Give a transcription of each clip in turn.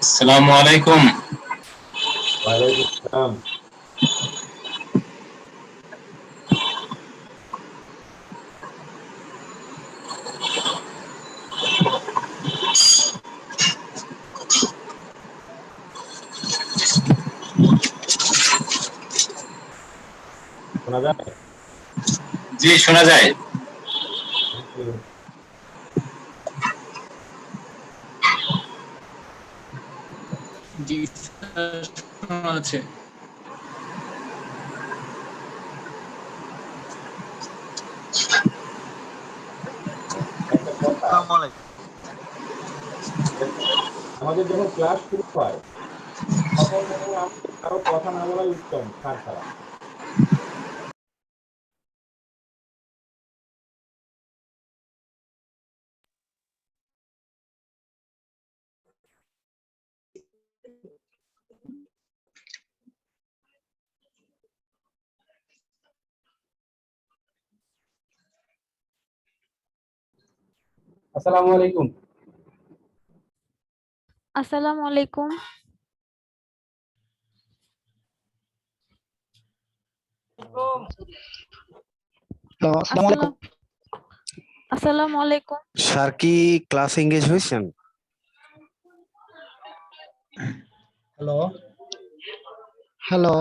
আসসালামু আলাইকুম। ওয়ালাইকুম আসসালাম। শোনা যায়? জি, শোনা যায়। Thank you. জি স্যার, শোনা আছে। একটা কথা, আমাদের যখন ক্লাস শুরু হয় তখন মনে হয় আমাদের কারো কথা না বলাই উত্তম স্যার ছাড়া। আসসালামু আলাইকুম। আসসালামু আলাইকুম। আসসালামু আলাইকুম। স্যার কি ক্লাস এঙ্গেজ হয়েছেন? Hello, hello,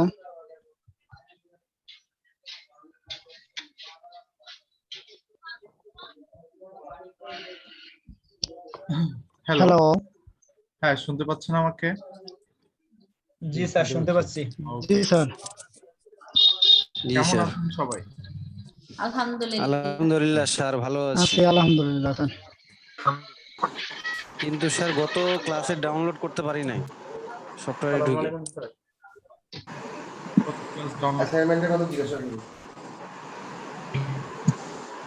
hello, hello. হ্যাঁ শুনতে পাচ্ছেন আমাকে? জি স্যার শুনতে পাচ্ছি। জি ওকে, স্যার। জি কেমন স্যার। আছেন সবাই? আলহামদুলিল্লাহ স্যার, ভালো আছি। আছি আলহামদুলিল্লাহ স্যার। কিন্তু স্যার গত ক্লাসে ডাউনলোড করতে পারি নাই সফটওয়্যারে ঢুকে। কত ক্লাস ডাউনলোড? অ্যাসাইনমেন্টের কথা জিজ্ঞাসা করুন।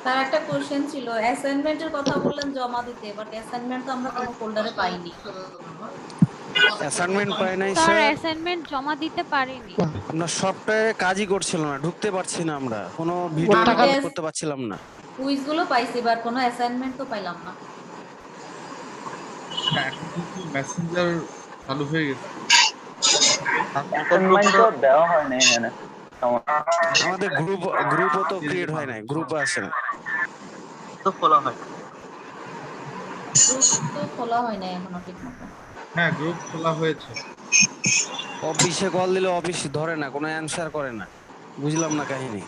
তার একটা কোশ্চেন ছিল, অ্যাসাইনমেন্টের কথা বললেন জমা দিতে, বাট অ্যাসাইনমেন্ট তো আমরা কোনো ফোল্ডারে পাইনি। অ্যাসাইনমেন্ট পাই নাই স্যার স্যার। অ্যাসাইনমেন্ট জমা দিতে পারিনি। আপনার সফটওয়্যারে কাজই করছিল না, ঢুকতে পারছি না, আমরা কোনো ভিডিও আমি ডাউনলোড করতে পারছিলাম না। কুইজ গুলো পাইছি, বাট কোনো অ্যাসাইনমেন্ট তো পাইলাম না। হ্যাঁ, এখন কিন্তু মেসেঞ্জার চালু হয়ে গেছে। অ্যাসাইনমেন্ট তো দেওয়া হয় না এখানে। আমাদের গ্রুপও তো ক্রিয়েট হয় নাই, গ্রুপ আছে না। তো খোলা হয়। গ্রুপ তো খোলা হয় না এখনো ঠিক মতো। হ্যাঁ, গ্রুপ খোলা হয়েছে। অফিসে কল দিলে অফিস ধরে না, কোনো অ্যানসার করে না, বুঝলাম না কাহিনী।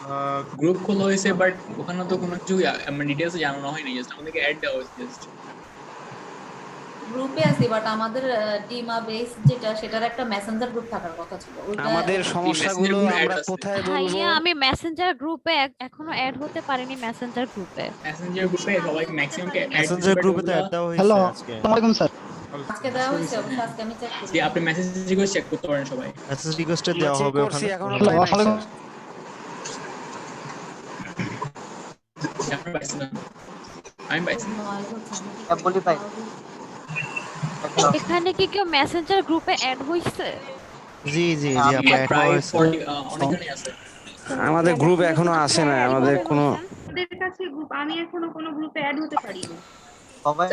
গ্রুপ খোলা হয়েছে, বাট ওখানে তো কোনো কিছু মানে ডিটেইলস জানানো হয়নি, জাস্ট আমাদেরকে অ্যাড দেওয়া হয়েছে জাস্ট। গ্রুপে আছি, বাট আমাদের ডিমা বেস যেটা, সেটার একটা মেসেঞ্জার গ্রুপ থাকার কথা ছিল। আমাদের সমস্যাগুলো আমরা কোথায় বলবো? ভাইয়া আমি মেসেঞ্জার গ্রুপে এখনো অ্যাড হতে পারিনি। মেসেঞ্জার গ্রুপে সবাই ম্যাক্সিমামকে অ্যাড মেসেঞ্জার দিতে গ্রুপে তো অ্যাড দেওয়া হয়েছে আজকে। আসসালামু আলাইকুম স্যার। আজকে দেওয়া হয়েছে, অবশ্য আজকে আমি চেক করি। যে আপনি মেসেজ রিকোয়েস্ট চেক করতে পারেন সবাই। মেসেজ রিকোয়েস্টে আমরা দেওয়া চেক হবে করছি, ওখানে। এখনো হ্যালো, পাই নাই আসসালামু স্যার। আপনি পাইছেন না? আমি পাইছি। নয় হচ্ছে, আমি কি হ্যাঁ, বলি করি? ভাই। এখানে কি কেউ মেসেঞ্জার গ্রুপে অ্যাড হইছে? জি জি জি, হ্যাঁ, আপনি অ্যাড প্রায় হয়েছে। 40 অনেকজনই আছে। আমাদের গ্রুপে এখনো আসে না, আমাদের কোনো আমাদের কাছে গ্রুপ, আমি এখনো কোনো গ্রুপে অ্যাড হতে পারিনি। সবাই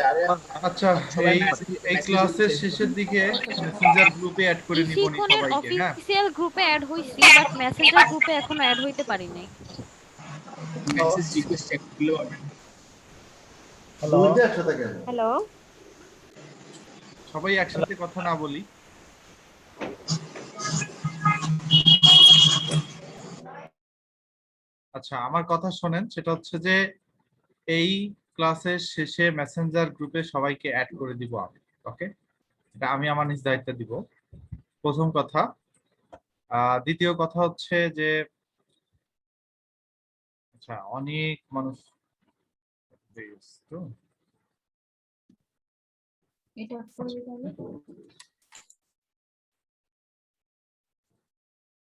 আচ্ছা, সবাই এই এই মেসেজ ক্লাসের শেষের দিকে মেসেঞ্জার গ্রুপে অ্যাড করে নিবনি ইসিকনের সবাইকে। হ্যাঁ, অফিসিয়াল গ্রুপে অ্যাড হইছি, বাট মেসেঞ্জার গ্রুপে এখনো অ্যাড হইতে পারিনি। মেসেজ রিকোয়েস্ট চেক করলে পাবেন। হ্যালো, সবাই একসাথে কথা না বলি। আচ্ছা, আমার কথা শোনেন, সেটা হচ্ছে যে এই ক্লাসের শেষে মেসেঞ্জার গ্রুপে সবাইকে অ্যাড করে দিব আমি। ওকে, এটা আমি আমার নিজ দায়িত্বে দিব, প্রথম কথা। দ্বিতীয় কথা হচ্ছে যে আচ্ছা, অনেক মানুষ হয়ে গেছে তো। এটা করে তাহলে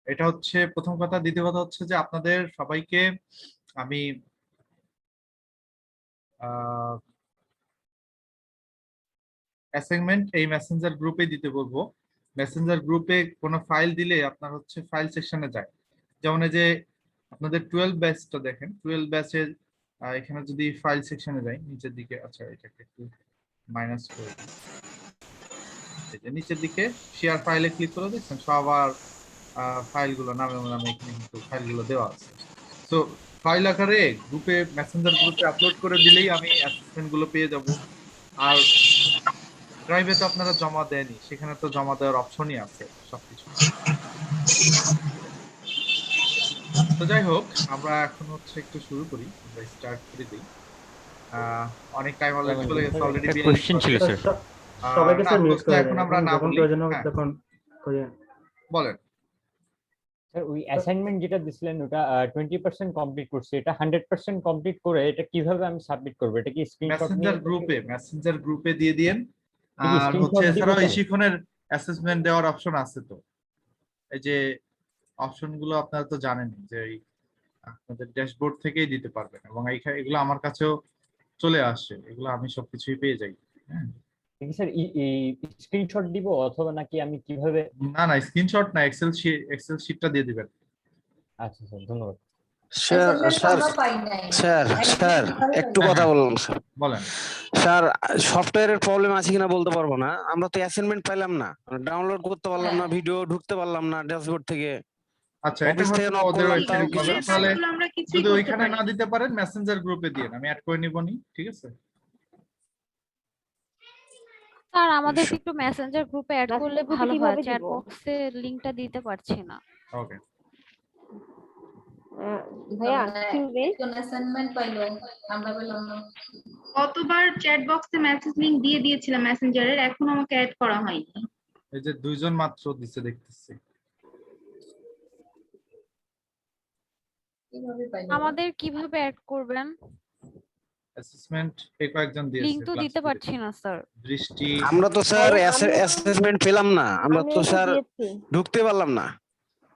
এটা হচ্ছে প্রথম কথা। দ্বিতীয় কথা হচ্ছে যে আপনাদের সবাইকে আমি অ্যাসাইনমেন্ট এই মেসেঞ্জার গ্রুপে দিতে বলবো। মেসেঞ্জার গ্রুপে কোনো ফাইল দিলে আপনার হচ্ছে ফাইল সেকশনে যায়। যেমন এই যে আপনাদের 12 ব্যাচটা দেখেন, 12 ব্যাচের এখানে যদি ফাইল সেকশনে যাই নিচের দিকে, আচ্ছা এটাকে একটু মাইনাস করে দিই। এই যে নিচের দিকে শেয়ার ফাইলে ক্লিক করে দেখছেন সবার ফাইলগুলো নামে নামে এখানে কিন্তু ফাইলগুলো দেওয়া আছে। তো ফাইল আকারে গ্রুপে মেসেঞ্জার গ্রুপে আপলোড করে দিলেই আমি অ্যাসাইনমেন্ট গুলো পেয়ে যাব। আর ড্রাইভে তো আপনারা জমা দেনই, সেখানে তো জমা দেওয়ার অপশনই আছে সবকিছু। তো যাই হোক, আমরা এখন হচ্ছে একটু শুরু করি, আমরা স্টার্ট করে দিই। অনেক টাইম অলরেডি চলে গেছে, অলরেডি কোশ্চেন ছিল স্যার। সবাইকে স্যার মিউট করে এখন আমরা না বলি, তখন বলেন স্যার ওই অ্যাসাইনমেন্ট যেটা দিছিলেন ওটা 20% কমপ্লিট করছে, এটা 100% কমপ্লিট করে এটা কিভাবে আমি সাবমিট করব? এটা কি স্ক্রিনশট মেসেঞ্জার গ্রুপে দিয়ে দিয়েন। আর হচ্ছে এছাড়াও এই শিক্ষণের অ্যাসেসমেন্ট দেওয়ার অপশন আছে। তো এই যে অপশনগুলো আপনারা তো জানেনই যে আপনাদের ড্যাশবোর্ড থেকেই দিতে পারবেন, এবং এগুলো আমার কাছেও চলে আসে, এগুলো আমি সবকিছুই পেয়ে যাই। হ্যাঁ স্যার স্ক্রিনশট দিব অথবা নাকি আমি কিভাবে? না না, স্ক্রিনশট না, এক্সেল শিটটা দিয়ে দিবেন। আচ্ছা স্যার, ধন্যবাদ। স্যার স্যার স্যার একটু কথা বললাম স্যার। বলেন স্যার, সফটওয়্যারের প্রবলেম আছে কিনা বলতে পারবো না, আমরা তো অ্যাসাইনমেন্ট পাইলাম না, ডাউনলোড করতে পারলাম না, ভিডিও ঢুকতে পারলাম না ড্যাশবোর্ড থেকে। আচ্ছা, এটা হয়তো ওদের ওয়েবসাইটে পাবেন, তাহলে যদি ওইখানে না দিতে পারেন মেসেঞ্জার গ্রুপে দিন, আমি অ্যাড করে নিবনি। ঠিক আছে স্যার আমাদেরকে একটু মেসেঞ্জার গ্রুপে অ্যাড করলে ভালো হয়, চ্যাট বক্সে লিংকটা দিতে পারছি না। ওকে ভাইয়া অ্যাসাইনমেন্ট পাইলো, আমরা পেলাম না। কতবার চ্যাট বক্সে মেসেজ লিংক দিয়ে দিয়েছিলাম মেসেঞ্জারের, এখন আমাকে অ্যাড করা হয়নি। এই যে দুইজন মাত্র দিছে দেখতেছি। আমাদের কিভাবে অ্যাড করবেন? অ্যাসেসমেন্ট কয়েকজন দিয়েছে, লিংক তো দিতে পারছি না স্যার। দৃষ্টি, আমরা তো স্যার অ্যাসেসমেন্ট পেলাম না, আমরা তো স্যার ঢুকতে পারলাম না,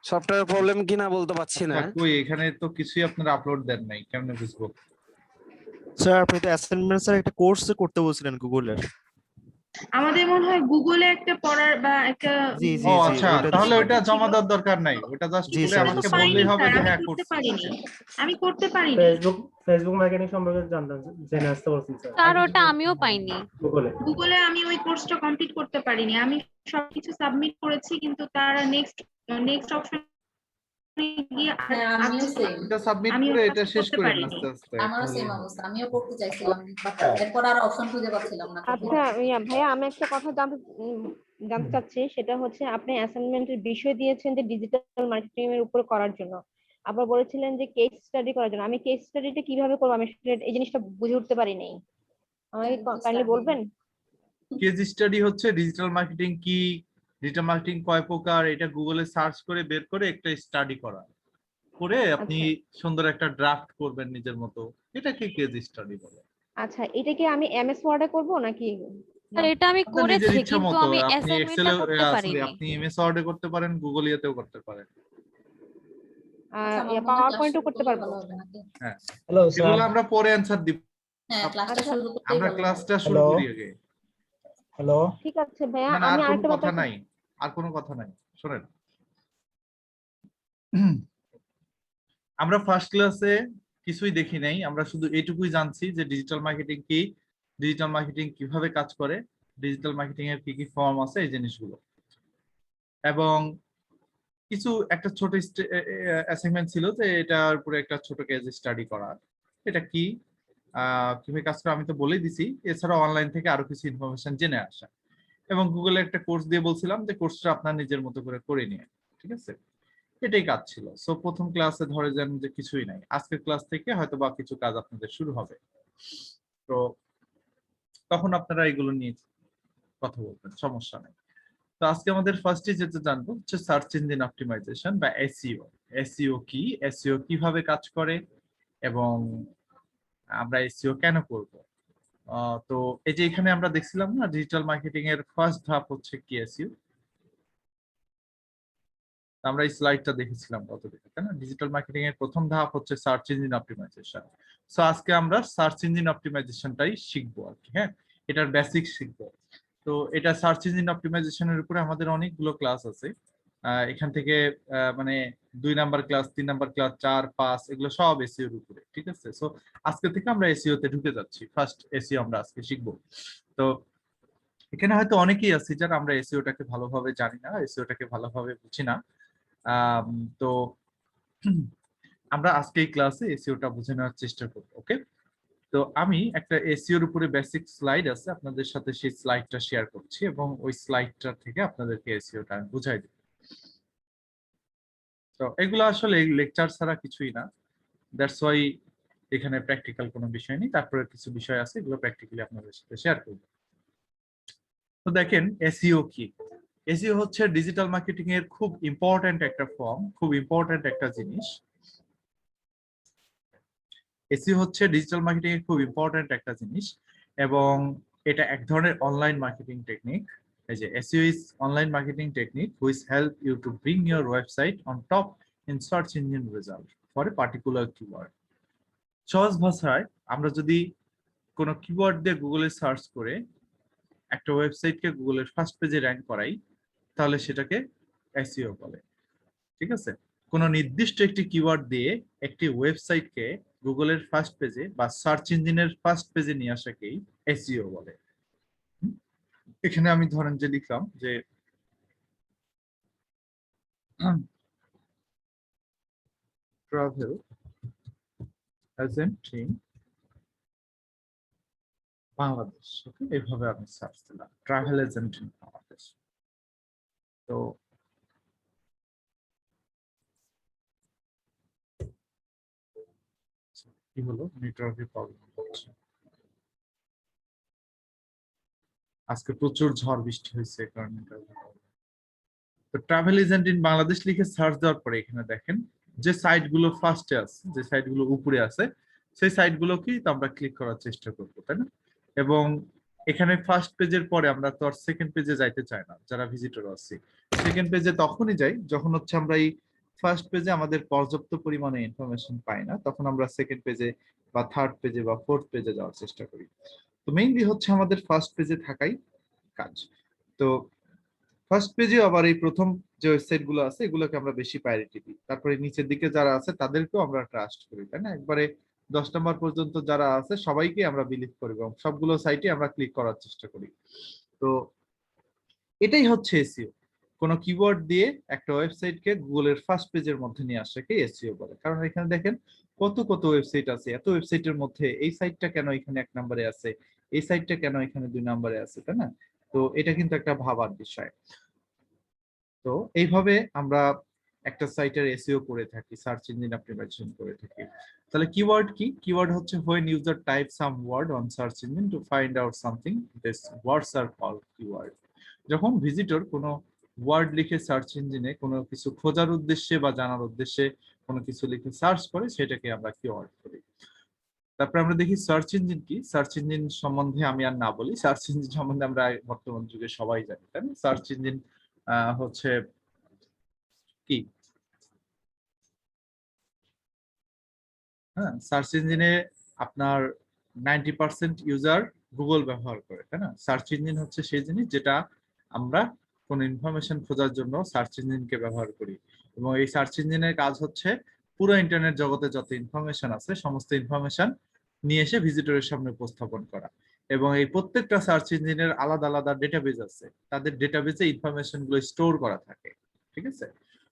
সফটওয়্যার প্রবলেম কিনা বলতে পারছি না। কই এখানে তো কিছুই আপনারা আপলোড দেন নাই, কেমনে বুঝবো? স্যার আপনি তো অ্যাসাইনমেন্ট স্যার একটা কোর্স করতে বলছিলেন গুগলের। আমাদের মনে হয় গুগলে একটা পড়ার বা একটা ও আচ্ছা, তাহলে ওটা জমা দেওয়ার দরকার নাই, ওটা জাস্ট করে আমাকে বললেই হবে যে হ্যাঁ করতে পারিনি, আমি করতে পারিনি। ফেসবুক মার্কেটিং সম্পর্কে জানতাম, জেনে আসতে বলছেন স্যার। স্যার ওটা আমিও পাইনি। গুগলে আমি ওই কোর্সটা কমপ্লিট করতে পারিনি, আমি সবকিছু সাবমিট করেছি কিন্তু তারা নেক্সট অপশন গিয়ে আমিও সেম, এটা সাবমিট করে এটা শেষ করে আস্তে আস্তে। আমারও সেম অবস্থা, আমিও করতে চাইছিলাম বাট এরপর আর অপশন খুঁজে পাচ্ছিলাম না। আচ্ছা ভাইয়া, আমি একটা কথা জানতে চাচ্ছি, সেটা হচ্ছে আপনি অ্যাসাইনমেন্টের বিষয় দিয়েছেন যে ডিজিটাল মার্কেটিং এর উপর করার জন্য, আবার বলেছিলেন যে কেস স্টাডি করার জন্য। আমি কেস স্টাডিটা কিভাবে করব, আমি এই জিনিসটা বুঝে উঠতে পারি নাই, আমাকে কাইন্ডলি বলবেন? কেস স্টাডি হচ্ছে ডিজিটাল মার্কেটিং কি, ডিজিটাল মার্কেটিং কয় প্রকার, এটা গুগলে সার্চ করে বের করে একটা স্টাডি করা, করে আপনি সুন্দর একটা ড্রাফট করবেন নিজের মতো, এটাকে কেস স্টাডি বলে। আচ্ছা, এটা কি আমি এমএস ওয়ার্ডে করব নাকি? স্যার এটা আমি করেছি কিন্তু আমি আপনি অ্যাসাইনমেন্টটা করতে পারিনি। আপনি এমএস ওয়ার্ডে করতে পারেন, গুগল ইয়েতেও করতে পারেন, পাওয়ার পয়েন্টও করতে পারবো। হ্যাঁ হ্যালো স্যার, এগুলো আমরা পরে অ্যানসার দিব। হ্যাঁ ক্লাসটা শুরু করতে আমরা ক্লাসটা শুরু করি আগে। হ্যালো, ঠিক আছে ভাইয়া, আমি আমি আরেকটা আরেকটা কথা নাই, আর কোনো কথা নাই, শুনেন। আমরা ফার্স্ট ক্লাসে কিছুই দেখি নাই, আমরা শুধু এইটুকুই জানছি যে ডিজিটাল মার্কেটিং কি, ডিজিটাল মার্কেটিং কিভাবে কাজ করে, ডিজিটাল মার্কেটিং এর কি কি ফর্ম আছে, এই জিনিসগুলো। এবং কিছু একটা ছোট অ্যাসাইনমেন্ট ছিল যে এটার উপরে একটা ছোট কেস স্টাডি করা, এটা কি কিভাবে কাজ করে আমি তো বলেই দিছি, এছাড়া অনলাইন থেকে আরো কিছু ইনফরমেশন জেনে আসা, এবং গুগলে একটা কোর্স দিয়ে বলছিলাম যে কোর্সটা আপনার নিজের মতো করে নিয়ে। ঠিক আছে, এটাই কাজ ছিল। সো প্রথম ক্লাসে ধরে যান যে কিছুই নাই, আজকের ক্লাস থেকে হয়তো বা কিছু কাজ আপনাদের শুরু হবে, তো তখন আপনারা এগুলো নিয়ে কথা বলবেন, সমস্যা নেই। তো আজকে আমাদের ফার্স্টে যেটা জানবো হচ্ছে সার্চ ইঞ্জিন অপটিমাইজেশন বা এসইও। এসইও কি, এসইও কিভাবে কাজ করে, এবং আমরা এসইও কেন করব। তো এই যে এখানে আমরা দেখছিলাম না, ডিজিটাল মার্কেটিং এর ফার্স্ট ধাপ হচ্ছে কি এসইও। আমরা এই স্লাইডটা দেখেছিলাম কতদিকে, তাই না? ডিজিটাল মার্কেটিং এর প্রথম ধাপ হচ্ছে সার্চ ইঞ্জিন অপটিমাইজেশন। সো আজকে আমরা সার্চ ইঞ্জিন অপটিমাইজেশনটাই শিখবো আর কি। হ্যাঁ, এটার বেসিক শিখবো। তো এটা সার্চ ইঞ্জিন অপটিমাইজেশনের উপরে আমাদের অনেকগুলো ক্লাস আছে। এখান থেকে মানে 2 নাম্বার ক্লাস, 3 নাম্বার ক্লাস, 4, 5 এগুলো সব এসইও এর উপরে, ঠিক আছে? সো আজকে থেকে আমরা এসইও তে ঢুকে যাচ্ছি। ফার্স্ট এসইও আমরা আজকে শিখবো। তো এখানে হয়তো অনেকেই আছে যারা আমরা এসইওটাকে ভালোভাবে জানি না, এসইওটাকে ভালোভাবে বুঝি না। তো আমরা আজকে এই ক্লাসে এসইওটা বুঝে নেওয়ার চেষ্টা করব। ওকে, তো আমি একটা এসইওর উপরে বেসিক স্লাইড আছে, আপনাদের সাথে সেই স্লাইডটা শেয়ার করছি এবং ওই স্লাইডটা থেকে আপনাদেরকে এসইওটা আমি বুঝাই দেব। তো এগুলো আসলে লেকচার ছাড়া কিছুই না, দ্যাটস ওয়াই এখানে প্র্যাকটিক্যাল কোনো বিষয় নেই। তারপরে কিছু বিষয় আছে, এগুলো প্র্যাকটিক্যালি আপনাদের সাথে শেয়ার করব। তো দেখেন এসইও কি? এসইও হচ্ছে ডিজিটাল মার্কেটিং এর খুব ইম্পর্ট্যান্ট একটা ফর্ম, খুব ইম্পর্ট্যান্ট একটা জিনিস। এসইও হচ্ছে ডিজিটাল মার্কেটিং এর খুব ইম্পর্ট্যান্ট একটা জিনিস এবং এটা এক ধরনের অনলাইন মার্কেটিং টেকনিক। এই যে SEO is online marketing technique which help you to bring your website on top in search engine result for a particular keyword. সহজ ভাষায় আমরা যদি কোনো কিওয়ার্ড দিয়ে গুগলে সার্চ করে একটা ওয়েবসাইটকে গুগলের ফার্স্ট পেজে র্যাঙ্ক করাই, তাহলে সেটাকে এসইও বলে। ঠিক আছে? কোনো নির্দিষ্ট একটি কিওয়ার্ড দিয়ে একটি ওয়েবসাইটকে গুগলের ফার্স্ট পেজে বা সার্চ ইঞ্জিনের ফার্স্ট পেজে নিয়ে আসাকেই এসইও বলে। এখানে আমি ধরেন যে লিখলাম যে ট্রাভেল এজেন্ট ইন বাংলাদেশ। ওকে, এইভাবে আমি সার্চ দিলাম ট্রাভেল এজেন্ট ইন বাংলাদেশ। তো কি হলো, নেটওয়ার্কের প্রবলেম হচ্ছে। আজকে প্রচুর ঝড় বৃষ্টি হয়েছে কারণে। তো ট্রাভেল এজেন্ট ইন বাংলাদেশ লিখে সার্চ দেওয়ার পরে এখানে দেখেন যে সাইটগুলো ফার্স্টে আছে, যে সাইটগুলো উপরে আছে, সেই সাইটগুলোকেই তো আমরা ক্লিক করার চেষ্টা করবো, তাই না? এবং এখানে ফার্স্ট পেজের পরে আমরা তো আর সেকেন্ড পেজে যাইতে চাই না, যারা ভিজিটর আছি। সেকেন্ড পেজে তখনই যাই যখন হচ্ছে আমরা এই ফার্স্ট পেজে আমাদের পর্যাপ্ত পরিমাণে ইনফরমেশন পাই না, তখন আমরা সেকেন্ড পেজে বা থার্ড পেজে বা ফোর্থ পেজে যাওয়ার চেষ্টা করি। তো মেইনলি হচ্ছে আমাদের ফার্স্ট পেজে থাকাই কাজ। তো ফার্স্ট পেজে আবার এই প্রথম যে ওয়েবসাইট গুলো আছে এগুলোকে আমরা বেশি প্রায়োরিটি দিই, তারপরে নিচের দিকে যারা আছে তাদেরকেও আমরা ট্রাস্ট করি, তাই না? একবারে 10 নম্বর পর্যন্ত যারা আছে সবাইকে আমরা বিলিভ করি এবং সবগুলো সাইটে আমরা ক্লিক করার চেষ্টা করি। তো এটাই হচ্ছে এসইও। কোন কিওয়ার্ড দিয়ে একটা ওয়েবসাইটকে গুগলের ফার্স্ট পেজের মধ্যে নিয়ে আসাকে এসইও বলে। কারণ এখানে দেখেন কত কত ওয়েবসাইট আছে, এত ওয়েবসাইটের মধ্যে এই সাইটটা কেন এখানে 1 নম্বরে আছে, এই সাইটটা কেন এখানে 2 নম্বরে আছে, তাই না? তো এটা কিন্তু একটা ভাবার বিষয়। তো এইভাবে আমরা একটা সাইটের এসইও করে থাকি, সার্চ ইঞ্জিন অপটিমাইজেশন করে থাকি। তাহলে কিওয়ার্ড কি? কিওয়ার্ড হচ্ছে when user type some word on search engine to find out something, this words are called keyword. যখন ভিজিটর কোনো ওয়ার্ড লিখে সার্চ ইঞ্জিনে কোনো কিছু খোঁজার উদ্দেশ্যে বা জানার উদ্দেশ্যে কোনো কিছু লিখে সার্চ করে, সেটাকে আমরা কিওয়ার্ড বলি। তারপরে আমরা দেখি সার্চ ইঞ্জিন কি। সার্চ ইঞ্জিন সম্বন্ধে আমি আর না বলি, সার্চ ইঞ্জিন সম্বন্ধে আমরা বর্তমান যুগে সবাই জানি, তাই না? সার্চ ইঞ্জিন হচ্ছে কি? হ্যাঁ, সার্চ ইঞ্জিনে আপনার 90% ইউজার গুগল ব্যবহার করে, তাই না? সার্চ ইঞ্জিন হচ্ছে সেই জিনিস যেটা আমরা কোন ইনফরমেশন খোঁজার জন্য সার্চ ইঞ্জিনকে ব্যবহার করি এবং এই সার্চ ইঞ্জিনের কাজ হচ্ছে পুরো ইন্টারনেট জগতে যত ইনফরমেশন আছে সমস্ত ইনফরমেশন নিয়ে এসে ভিজিটরের সামনে উপস্থাপন করা। এবং এই প্রত্যেকটা সার্চ ইঞ্জিনের আলাদা আলাদা ডেটাবেজ আছে, তাদের ডেটাবেজে ইনফরমেশন গুলো স্টোর করা থাকে। ঠিক আছে?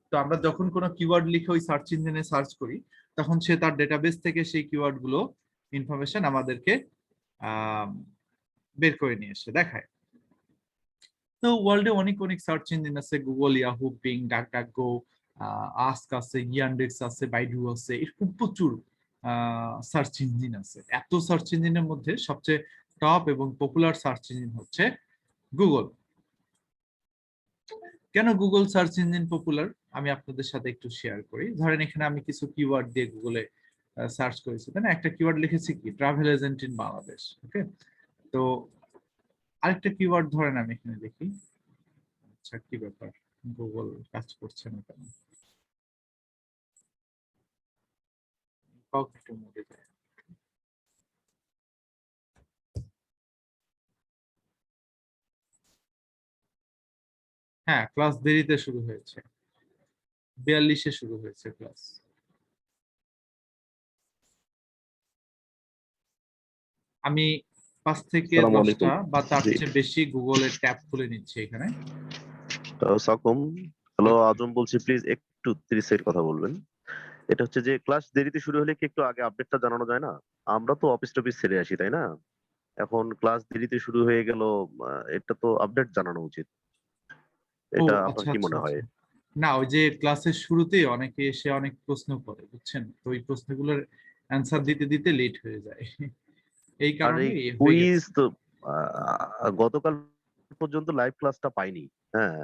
তো আমরা যখন কোনো কিওয়ার্ড লিখে ওই সার্চ ইঞ্জিনে সার্চ করি, তখন সে তার ডেটাবেস থেকে সেই কিওয়ার্ড গুলো ইনফরমেশন আমাদেরকে বের করে নিয়ে এসে দেখায়। তো ওয়ার্ল্ডে অনেক অনেক সার্চ ইঞ্জিন আছে, Google, Yahoo, being, DuckDuckGo, ask আছে, ইয়ান্ডেক্স আছে, বাইডু আছে, এরকম প্রচুর সার্চ ইঞ্জিন আছে। এত সার্চ ইঞ্জিনের মধ্যে সবচেয়ে টপ এবং পপুলার সার্চ ইঞ্জিন হচ্ছে গুগল। কেন গুগল সার্চ ইঞ্জিন পপুলার আমি আপনাদের সাথে একটু শেয়ার করি। ধরেন এখানে আমি কিছু কিওয়ার্ড দিয়ে গুগলে সার্চ করেছি, তাই না? একটা কিওয়ার্ড লিখেছি কি, ট্রাভেল এজেন্ট ইন বাংলাদেশ। ওকে, তো আরেকটা কিওয়ার্ড ধরেন আমি এখানে দেখি। আচ্ছা, কি ব্যাপার, গুগল কাজ করছে না কেন? একটু মোডে যায়। হ্যাঁ, ক্লাস দেরিতে শুরু হয়েছে, 42-এ শুরু হয়েছে ক্লাস। আমি 5 থেকে 10টা বা তার চেয়ে বেশি গুগলের ট্যাব খুলে নিচ্ছি এখানে। সাকুম, হ্যালো, আজম বলছি, প্লিজ একটু 30 সেকেন্ড কথা বলবেন। এটা হচ্ছে যে ক্লাস দেরিতে শুরু হলে কি একটু আগে আপডেটটা জানানো যায় না? আমরা তো অফিস টফিস ছেড়ে আসি, তাই না? এখন ক্লাস দেরিতে শুরু হয়ে গেল, এটা তো আপডেট জানানো উচিত। ও এটা আপনার আচ্ছা কি আচ্ছা মনে হয়? আচ্ছা। না, ওই যে ক্লাসের শুরুতেই অনেকে এসে অনেক প্রশ্ন করে, বুঝছেন, তো ওই প্রশ্নগুলোর অ্যান্সার দিতে দিতে লেট হয়ে যায়, এই আর কারণে এই হয়ে কুইজ গেছে। তো গতকাল পর্যন্ত লাইভ ক্লাসটা পাইনি। হ্যাঁ,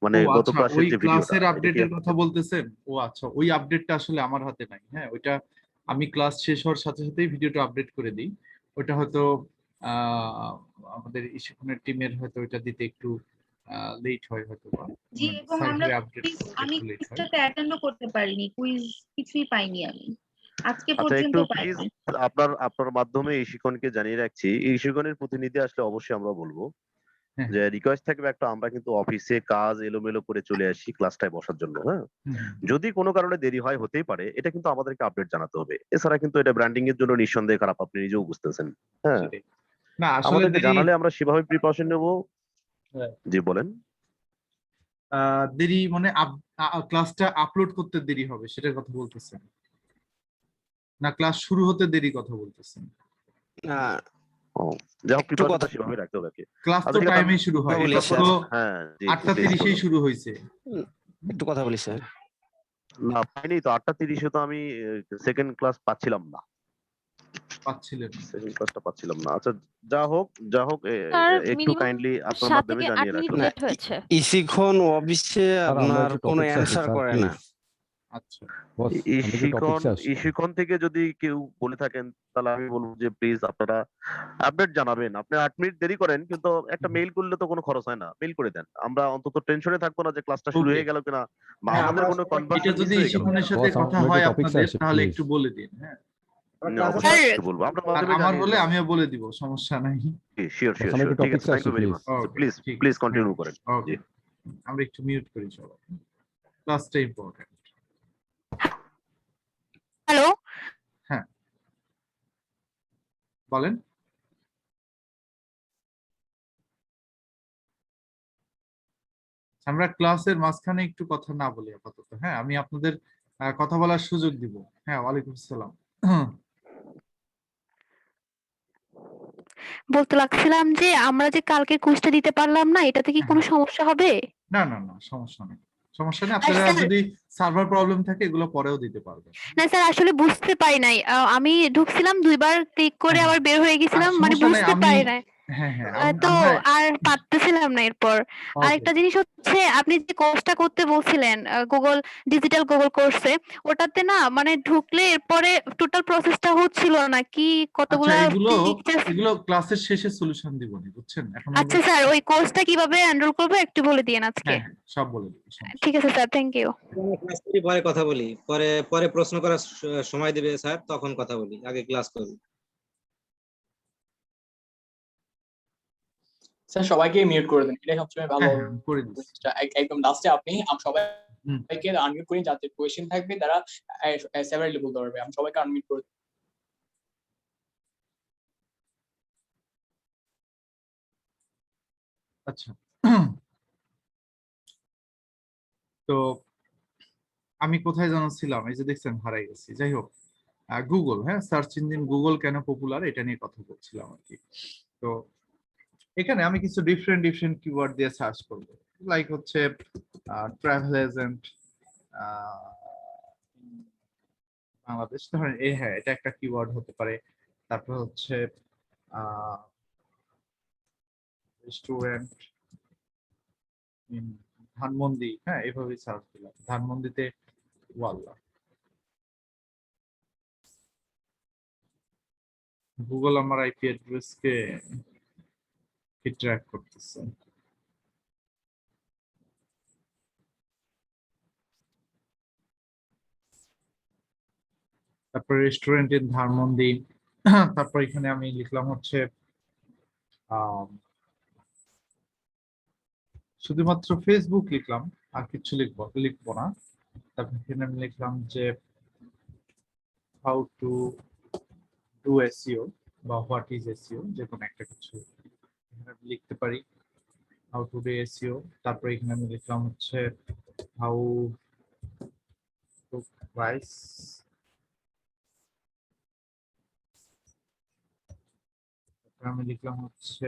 মানে ও গত আচ্ছা, ক্লাসের ওই যে ভিডিওটা, ক্লাসের এটা কি আপডেটের কথা বলতেছেন? ও আচ্ছা, ওই আপডেটটা আসলে আমার হাতে নাই। হ্যাঁ, ওইটা আমি ক্লাস শেষ হওয়ার সাথে সাথেই ভিডিওটা আপডেট করে দিই। ওটা হয়তো আমাদের ইস্যুনের টিমের হয়তো ওইটা দিতে একটু লেট হয় হয়তো, বা জি, এবং আমরা সার্ভারে আপডেট আমি একটু লেট হয়। কুইজটাতে অ্যাটেন্ডও করতে পারিনি, কুইজ কিছুই পাইনি আমি আজকে আচ্ছা, পর্যন্ত একটু প্লিজ পাইনি। আপনার মাধ্যমে এই শিক্ষণকে জানিয়ে রাখছি, এই শিক্ষণের প্রতিনিধি আসলে অবশ্যই আমরা বলবো হ্যাঁ যে রিকোয়েস্ট থাকবে একটা, আমরা কিন্তু অফিসে কাজ এলোমেলো করে চলে আসি ক্লাসটায় বসার জন্য। হ্যাঁ, যদি কোনো কারণে দেরি হয়, হতেই পারে, এটা কিন্তু আমাদেরকে আপডেট জানাতে হবে। এছাড়া কিন্তু এটা ব্র্যান্ডিং এর জন্য নিঃসন্দেহে খারাপ, আপনি নিজেও বুঝতেছেন। হ্যাঁ, সেটাই। না আসলে আমাদেরকে দেরি, জানালে আমরা সেভাবে প্রিপারেশন নেব। জি বলেন। দেরি মানে ক্লাসটা আপলোড করতে দেরি হবে সেটার কথা বলতেছেন, না ক্লাস শুরু হতে দেরি কথা বলতেছেন? ও, যাই হোক, একটু কথা প্রিপারেশনটা সেভাবে রাখতে হবে আর কি। ক্লাস আচ্ছা, তো ঠিক আছে, টাইমেই শুরু হয়, বলি এটা স্যার। তো হ্যাঁ, জি, 8:30-এই প্লিজ বলুন। শুরু হয়েছে। একটু কথা বলি স্যার। না, পাইনি তো, 8:30-এ তো আমি সেকেন্ড ক্লাস পাচ্ছিলাম না। পাচ্ছিলেন না? সেকেন্ড ক্লাসটা পাচ্ছিলাম না। আচ্ছা, যা হোক, স্যার একটু মিনিমাম কাইন্ডলি আপনার 7 মাধ্যমে থেকে 8 জানিয়ে মিনিট রাখলাম। না, লেট হয়েছে। ইসিখন অফিসে আপনার কোনো অ্যান্সার করে না। আচ্ছা, ইশিকন থেকে যদি কেউ বলে থাকেন, তাহলে আমি বলবো যে প্লিজ আপনারা আপডেট জানাবেন। আপনি 8 মিনিট দেরি করেন, কিন্তু একটা মেইল করলে তো কোনো খরচ হয় না, মেইল করে দেন। আমরা অন্তত টেনশনে থাকবো না যে ক্লাসটা শুরু ওকে। হয়ে গেল কিনা, বা হ্যাঁ, আমাদের আমরা কোনো এটা কনভার্সন মিস যদি হয়ে গেল ইশিখনের কিনা। সাথে কথা হয় আপনাদের, তাহলে একটু বলে দিন। হ্যাঁ, অবশ্যই বলবো, আপনার আর মাধ্যমে আমার জানিয়ে হলে দেবো। আমিও বলে দিব, সমস্যা নাই। শিওর শিওর শিওর, ঠিক আছে, thank you very much. Okay, please ঠিক প্লিজ আছে, কন্টিনিউ থ্যাংক করেন। ইউ। জি। ওকে, আমরা একটু মিউট করি সবাই, ক্লাসটা ইম্পর্টেন্ট। হ্যালো, হ্যাঁ, বলেন। আমরা ক্লাসের মাঝখানে একটু কথা না বলি আপাতত। হ্যাঁ, আমি আপনাদের কথা বলার সুযোগ দিব। হ্যাঁ, ওয়ালাইকুম আসসালাম। বলতে লাগছিলাম যে আমরা যে কালকে কুইজটা দিতে পারলাম না, এটাতে কি কোনো সমস্যা হবে? না না না, সমস্যা নেই, সমস্যা নেই। আর আপনারা স্যার, যদি সার্ভার প্রবলেম থাকে এগুলো পরেও দিতে পারবেন। না স্যার আসলে বুঝতে পারি নাই। আমি ঢুকছিলাম 2 বার ক্লিক করে হ্যাঁ, আবার বের হয়ে আর গেছিলাম, মানে সমস্যা নাই, বুঝতে আমি পারি নাই। হ্যাঁ হ্যাঁ তো আমরা আর পারতেছিলাম না এরপর। ওকে। আরেকটা জিনিস হচ্ছে, আপনি যে কোর্সটা করতে বলছিলেন গুগল ডিজিটাল গুগল কোর্সে, ওটাতে না মানে ঢুকলে এরপরে টোটাল প্রসেসটা হচ্ছিল না কি, আচ্ছা, কতগুলা এগুলো পিকচার। এগুলো ক্লাসের শেষে সলিউশন দিব, বুঝছেন? এখন আচ্ছা স্যার, ওই কোর্সটা কিভাবে এনরোল করবো একটু বলে দিয়েন আজকে। হ্যাঁ হ্যাঁ, সব বলে দিব, সমস্যা ঠিক আছে স্যার, থ্যাংক ইউ। ক্লাস করি, পরে কথা বলি, পরে পরে প্রশ্ন করার সময় দিবে স্যার, তখন কথা বলি, আগে ক্লাস করি। স্যার সবাইকে মিউট করে দেন, এটাই সবচেয়ে ভালো। হ্যাঁ হ্যাঁ, করে দিচ্ছি। একদম লাস্টে আপনি সবাইকে আনমিউট করেন, যাতে কোয়েশ্চেন থাকবে তারা সেপারেটলি বলতে পারবে। আমি সবাইকে আনমিউট করে দিই। আচ্ছা, তো আমি কোথায় জানাচ্ছিলাম? এই যে দেখছেন, হারাই গেছি। যাই হোক, গুগল, হ্যাঁ, সার্চ ইঞ্জিন গুগল কেন পপুলার, এটা নিয়ে কথা বলছিলাম আর কি। তো এখানে আমি কিছু ডিফারেন্ট ডিফারেন্ট কিওয়ার্ড দিয়ে সার্চ করব, লাইক হচ্ছে ট্রাভেল এজেন্ট বাংলাদেশ, ধরেন হ্যাঁ, এটা একটা কিওয়ার্ড হতে পারে। তারপর হচ্ছে রেস্টুরেন্ট ইন ধানমন্ডি, হ্যাঁ, এভাবে সার্চ দিলাম, ধানমন্ডিতে ওয়াল্লা। গুগল আমার আইপি অ্যাড্রেসকে ট্র্যাক করতেছে। তারপর রেস্টুরেন্ট ইন ধানমন্ডি, তারপর এখানে আমি লিখলাম হচ্ছে শুধুমাত্র ফেসবুক লিখলাম, আর কিছু লিখবো না। তারপর এখানে আমি লিখলাম যে হাউ টু ডু এসইও বা হোয়াট ইজ এসইও, যে কোনো একটা কিছু এখানে আমি লিখতে পারি, হাউ টু ডু এসইও। তারপর এখানে আমি লিখলাম হচ্ছে হাউ টু প্রাইস, আমি লিখলাম হচ্ছে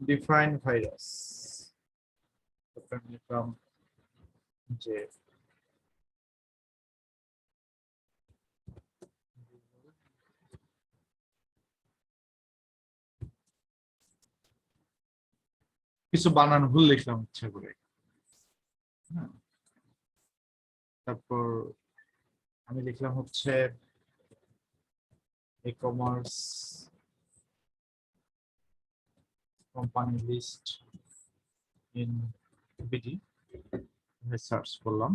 ডিফাইন ভাইরাস। তারপর আমি লিখলাম যে কিছু বানান ভুল লিখলাম ইচ্ছা করে। তারপর আমি লিখলাম হচ্ছে e-commerce company list in BD, search করলাম।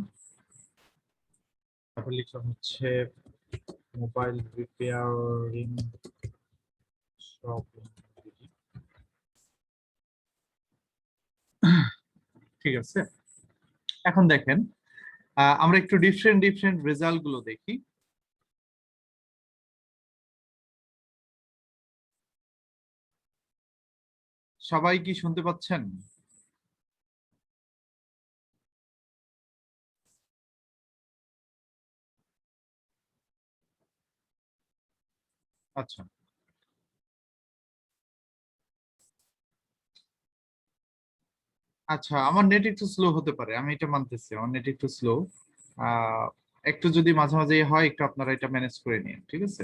তারপর লিখলাম হচ্ছে mobile repairing shop in BD. ঠিক আছে, এখন দেখেন আমরা একটু ডিফারেন্ট রেজাল্ট গুলো দেখি। সবাই কি শুনতে পাচ্ছেন? আচ্ছা, আচ্ছা, আমার নেট একটু স্লো হতে পারে, আমি এটা মানতেছি, আমার নেট একটু স্লো। একটু যদি মাঝে মাঝে হয়, একটু আপনারা এটা ম্যানেজ করে নিন, ঠিক আছে?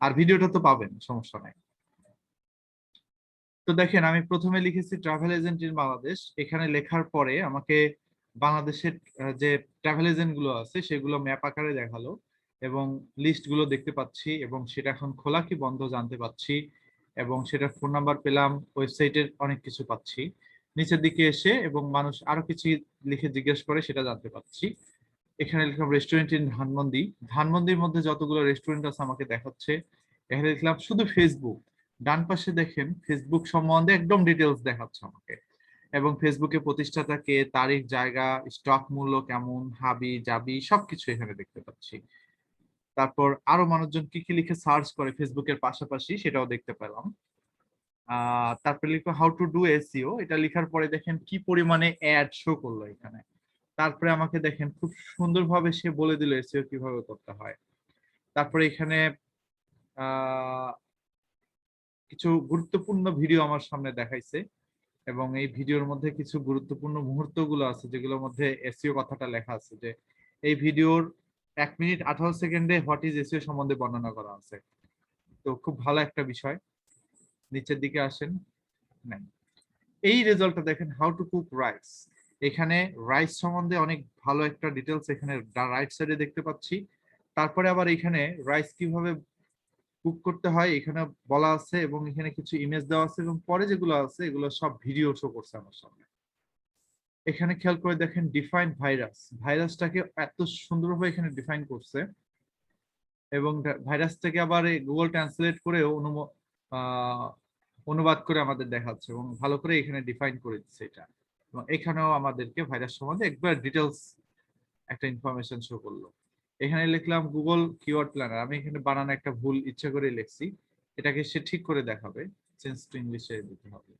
আর ভিডিওটা তো পাবেন, সমস্যা নাই। তো দেখেন, আমি প্রথমে লিখেছি ট্রাভেল এজেন্ট ইন বাংলাদেশ। এখানে লেখার পরে আমাকে বাংলাদেশের যে ট্রাভেল এজেন্ট গুলো আছে সেগুলো ম্যাপ আকারে দেখালো, এবং লিস্ট গুলো দেখতে পাচ্ছি, এবং সেটা এখন খোলা কি বন্ধ জানতে পাচ্ছি, এবং সেটার ফোন নাম্বার পেলাম, ওয়েবসাইটের অনেক কিছু পাচ্ছি। নিচের দিকে এসে এবং মানুষ আরো কিছু লিখে জিজ্ঞেস করে, সেটা জানতে পাচ্ছি। এখানে লিখলাম রেস্টুরেন্ট ইন ধানমন্ডি। ধানমন্ডির মধ্যে যতগুলো রেস্টুরেন্ট আছে আমাকে দেখাচ্ছে। এখানে লিখলাম শুধু ফেসবুক। ডান পাশে দেখেন ফেসবুক সম্বন্ধে একদম ডিটেলস দেখাচ্ছে আমাকে, এবং ফেসবুকে প্রতিষ্ঠাতা কে, তারিখ, জায়গা, স্টক মূল্য কেমন, হাবি জাবি সবকিছু এখানে দেখতে পাচ্ছি। তারপর আরো মানুষজন কি কি লিখে সার্চ করে ফেসবুকের পাশাপাশি সেটাও দেখতে পেলাম। তারপর লিখবো হাউ টু ডু এসইও। এটা লেখার পরে দেখেন কি পরিমাণে অ্যাড শো করলো এখানে। তারপরে আমাকে দেখেন খুব সুন্দরভাবে সে বলে দিল এসইও কিভাবে করতে হয়। তারপরে এখানে কিছু গুরুত্বপূর্ণ ভিডিও আমার সামনে দেখাইছে, এবং এই ভিডিওর মধ্যে কিছু গুরুত্বপূর্ণ মুহূর্তগুলো আছে যেগুলোর মধ্যে এসইও কথাটা লেখা আছে, যে এই ভিডিওর 1 মিনিট 18 সেকেন্ডে হোয়াট ইজ এসইও সম্বন্ধে বর্ণনা করা আছে। তো খুব ভালো একটা বিষয়। নিচের দিকে আসেন, এই রেজাল্টটা দেখেন, হাউ টু কুক রাইস। এখানে রাইস সম্বন্ধে অনেক ভালো একটা ডিটেলস এখানে রাইট সাইডে দেখতে পাচ্ছি। তারপরে আবার এখানে রাইস কিভাবে কুক করতে হয় এখানে বলা আছে, এবং এখানে কিছু ইমেজ দেওয়া আছে, এবং পরে যেগুলো আছে এগুলো সব ভিডিও শো করছে আমার সামনে। এখানে খেয়াল করে দেখেন ডিফাইন ভাইরাস। ভাইরাসটাকে এত সুন্দরভাবে এখানে ডিফাইন করছে, এবং ভাইরাসটাকে আবার গুগল ট্রান্সলেট করে অনুবাদ করে আমাদের দেখাচ্ছে, এবং ভালো করে এখানে ডিফাইন করে দিচ্ছে এটা। এবং এখানেও আমাদেরকে ভাইরাস সম্বন্ধে একবার ডিটেলস একটা ইনফরমেশন শো করলো। এখানে লিখলাম গুগল কিওয়ার্ড প্ল্যানার। আমি এখানে বানানো একটা ভুল ইচ্ছা করে লিখছি, এটাকে সে ঠিক করে দেখাবে, চেঞ্জ টু ইংলিশে দিতে হবে।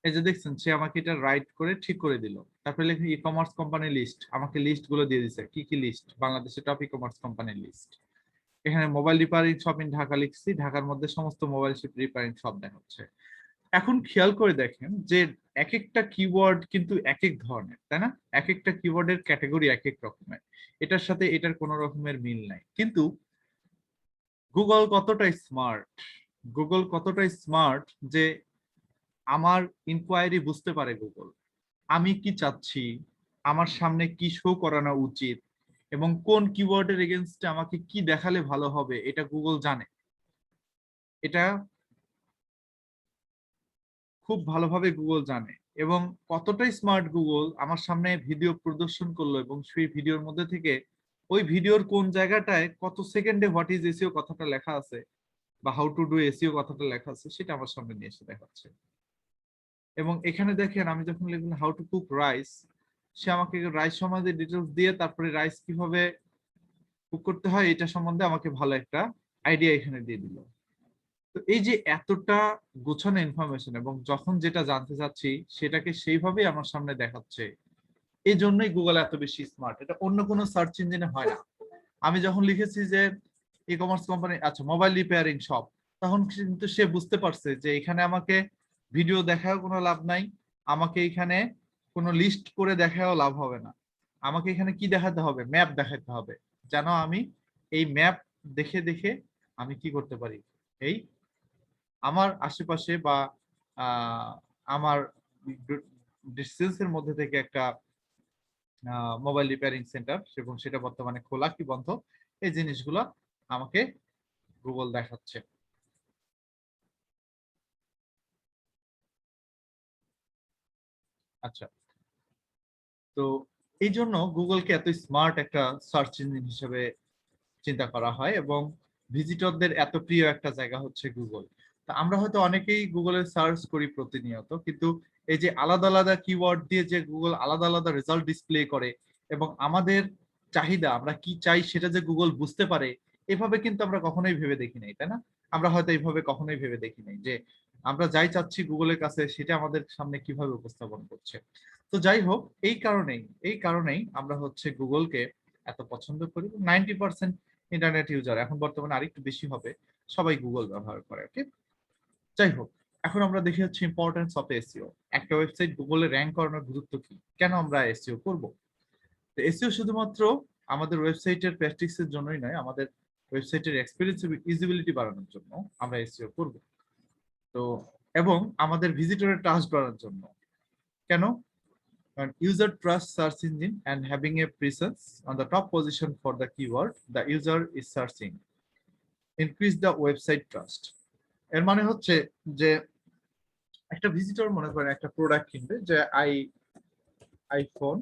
এই যে দেখছেন, সে আমাকে এটা রাইট করে ঠিক করে দিল। তারপরে লিখি ই কমার্স কোম্পানি লিস্ট, আমাকে লিস্ট গুলো দিয়ে দিচ্ছে। কি কি লিস্ট? বাংলাদেশের টপ ই কমার্স কোম্পানির লিস্ট। এখানে mobile repairing shop in Dhaka লিখছি, ঢাকার মধ্যে সমস্ত মোবাইল রিপেয়ারিং শপ দেখাচ্ছে। এখন খেয়াল করে দেখেন যে এক একটা কিওয়ার্ড কিন্তু এক এক ধরনের, তাই না? এক একটা কিওয়ার্ডের ক্যাটাগরি এক এক রকমের, এটার সাথে এটার কোনো রকমের মিল নাই। কিন্তু গুগল কতটা স্মার্ট, গুগল কতটা স্মার্ট যে আমার ইনকোয়ারি বুঝতে পারে গুগল আমি কি চাচ্ছি, আমার সামনে কি শো করানো উচিত এবং কোন কিওয়ার্ডের এগেইনস্টে আমাকে কি দেখালে ভালো হবে এটা গুগল জানে। এটা খুব ভালোভাবে গুগল জানে। এবং কতটাই স্মার্ট গুগল, আমার সামনে ভিডিও প্রদর্শন করলো এবং সেই ভিডিওর মধ্যে থেকে ওই ভিডিওর কোন জায়গাটায় কত সেকেন্ডে হোয়াট ইজ এসইও কথাটা লেখা আছে বা হাউ টু ডু এসইও কথাটা লেখা আছে সেটা আমার সামনে নিয়ে এসে দেখাচ্ছে। এবং এখানে দেখেন আমি যখন লিখলাম হাউ টু কুক রাইস, সে আমাকে রাইস সম্বন্ধে ডিটেলস দিয়ে তারপরে রাইস কিভাবে কুক করতে হয় এটা সম্বন্ধে আমাকে ভালো একটা আইডিয়া এখানে দিয়ে দিল। তো এই যে এতটা গোছানো ইনফরমেশন এবং যখন যেটা জানতে চাচ্ছি সেটাকে সেইভাবেই আমার সামনে দেখাচ্ছে, এই জন্যই গুগল এত বেশি স্মার্ট। এটা অন্য কোনো সার্চ ইঞ্জিনে হয় না। আমি যখন লিখেছি যে ই কমার্স কোম্পানি, আচ্ছা মোবাইল রিপেয়ারিং শপ, তখন কিন্তু সে বুঝতে পারছে যে এখানে আমাকে ভিডিও দেখাও কোনো লাভ নাই, আমাকে এখানে কোনো লিস্ট করে দেখাও লাভ হবে না। আমাকে এখানে কি দেখাতে হবে? ম্যাপ দেখাতে হবে, যেন আমি এই ম্যাপ দেখে দেখে আমি কি করতে পারি, এই আমার আশেপাশে বা আমার ডিস্টেন্সের মধ্যে থেকে একটা মোবাইল রিপেয়ারিং সেন্টার এবং সেটা বর্তমানে খোলা কি বন্ধ এই জিনিসগুলো আমাকে গুগল দেখাচ্ছে। আচ্ছা, তো এই জন্য গুগলকে এত স্মার্ট একটা সার্চ ইঞ্জিন হিসেবে চিন্তা করা হয় এবং ভিজিটরদের এত প্রিয় একটা জায়গা হচ্ছে গুগল। তা আমরা হয়তো অনেকেই গুগলে সার্চ করি প্রতিনিয়ত, কিন্তু এই যে আলাদা আলাদা কিওয়ার্ড দিয়ে যে গুগল আলাদা আলাদা রেজাল্ট ডিসপ্লে করে এবং আমাদের চাহিদা আমরা কি চাই সেটা যে গুগল বুঝতে পারে, এভাবে কিন্তু আমরা কখনোই ভেবে দেখি নাই, তাই না? আমরা হয়তো এইভাবে কখনোই ভেবে দেখি নাই যে আমরা যাই চাচ্ছি গুগলের কাছে সেটা আমাদের সামনে কিভাবে উপস্থাপন করছে। তো যাই হোক, এই কারণেই আমরা হচ্ছে গুগলকে এত পছন্দ করি। 90% ইন্টারনেট ইউজার, এখন বর্তমানে আরেকটু বেশি হবে, সবাই গুগল ব্যবহার করে। ওকে, যাই হোক, এখন আমরা দেখি হচ্ছে ইম্পর্টেন্স অফ এসইও। একটা ওয়েবসাইট গুগলে র্যাঙ্ক করানোর গুরুত্ব কি, কেন আমরা এসইও করব? তো এসইও শুধুমাত্র আমাদের ওয়েবসাইটের প্র্যাকটিসের জন্যই নয়, আমাদের ওয়েবসাইটের এক্সপেরিয়েন্স ইউজিবিলিটি বাড়ানোর জন্য আমরা এসইও করব। তো এবং আমাদের ভিজিটরের ট্রাস্ট বাড়ানোর জন্য। কেন? কারণ user trust search engine and having a presence on the top position for the keyword the user is searching increase the website trust। এর মানে হচ্ছে যে একটা ভিজিটর মনে করেন একটা প্রোডাক্ট কিনবে, যে আইফোন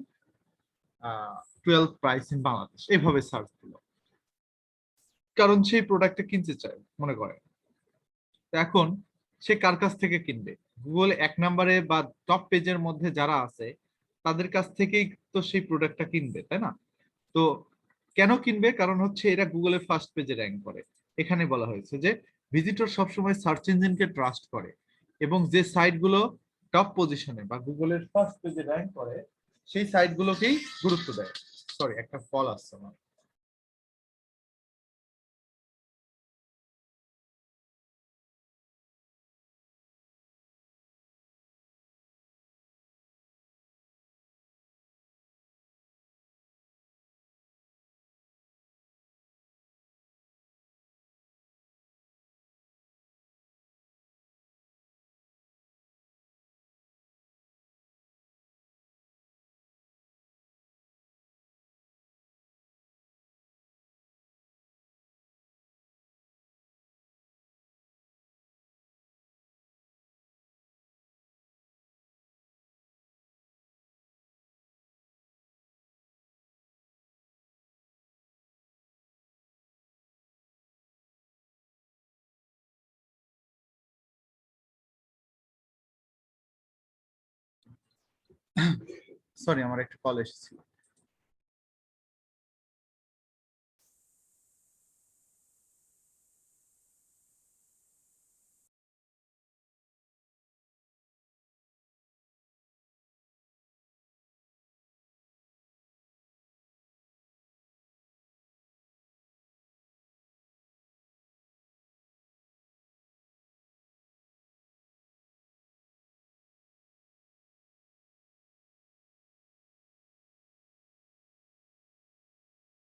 12 প্রাইস ইন বাংলাদেশ, এইভাবে সার্চ দিল, কারণ সেই প্রোডাক্টটা কিনতে চায় মনে করে। এখন সে কার কাছ থেকে কিনবে? গুগল 1 নম্বরে বা টপ পেজের মধ্যে যারা আছে তাদের কাছ থেকেই তো সেই প্রোডাক্টটা কিনবে, তাই না? তো কেন কিনবে? কারণ হচ্ছে এরা গুগলের ফার্স্ট পেজে র্যাঙ্ক করে। এখানে বলা হয়েছে যে ভিজিটর সবসময় সার্চ ইঞ্জিনকে ট্রাস্ট করে এবং যে সাইটগুলো টপ পজিশনে বা গুগলের ফার্স্ট পেজে র্যাঙ্ক করে সেই সাইটগুলোকেই গুরুত্ব দেয়। সরি, একটা কল আসছে আমার। সরি, আমার একটা কল এসেছিল।